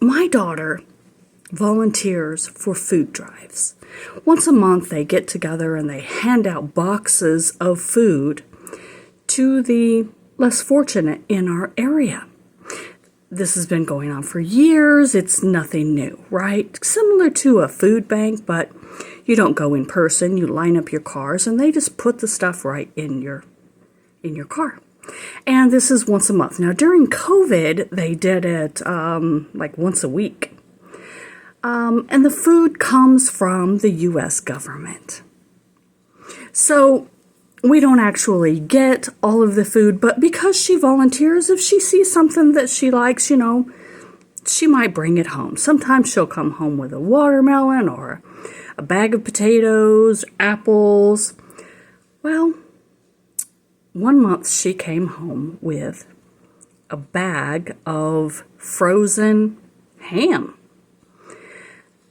my daughter volunteers for food drives. Once a month, they get together and they hand out boxes of food to the less fortunate in our area. This has been going on for years. It's nothing new, right? Similar to a food bank, but you don't go in person. You line up your cars and they just put the stuff right in your car. And this is once a month. Now, during COVID, they did it like once a week. And the food comes from the U.S. government. So we don't actually get all of the food, but because she volunteers, if she sees something that she likes, she might bring it home. Sometimes she'll come home with a watermelon or a bag of potatoes, apples. Well, one month she came home with a bag of frozen ham.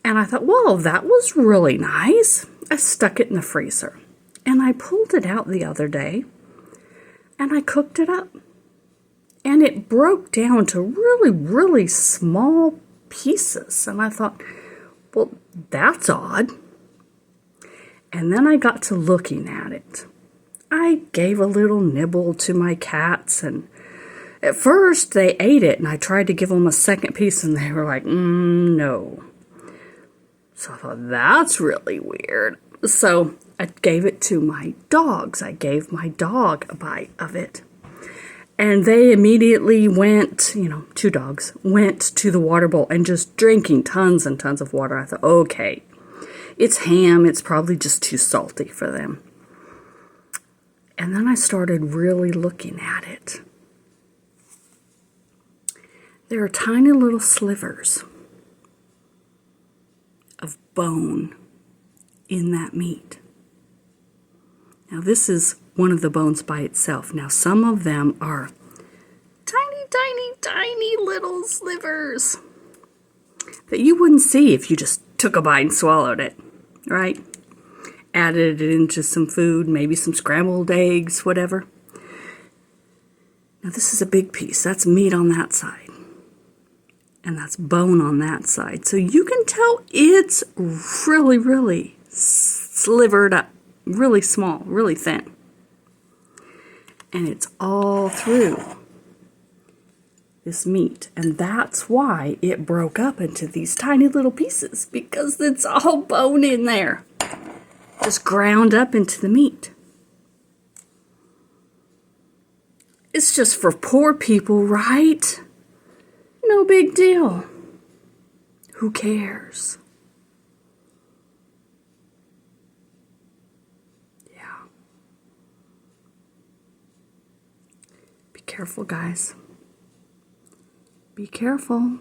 And I thought, well, that was really nice. I stuck it in the freezer. And I pulled it out the other day, and I cooked it up. And it broke down to really, really small pieces. And I thought, well, that's odd. And then I got to looking at it. I gave a little nibble to my cats, and at first they ate it, and I tried to give them a second piece, and they were like, no. So I thought, that's really weird. So I gave it to my dogs. I gave my dog a bite of it. And they immediately went, 2 dogs, went to the water bowl and just drinking tons and tons of water. I thought, okay, it's ham. It's probably just too salty for them. And then I started really looking at it. There are tiny little slivers of bone in that meat. Now, this is one of the bones by itself. Now, some of them are tiny, tiny, tiny little slivers that you wouldn't see if you just took a bite and swallowed it, right? Added it into some food, maybe some scrambled eggs, whatever. Now, this is a big piece. That's meat on that side. And that's bone on that side. So you can tell it's really, really slivered up. Really small, really thin. And it's all through this meat. And that's why it broke up into these tiny little pieces, because it's all bone in there. Just ground up into the meat. It's just for poor people, right? No big deal. Who cares? Be careful, guys. Be careful.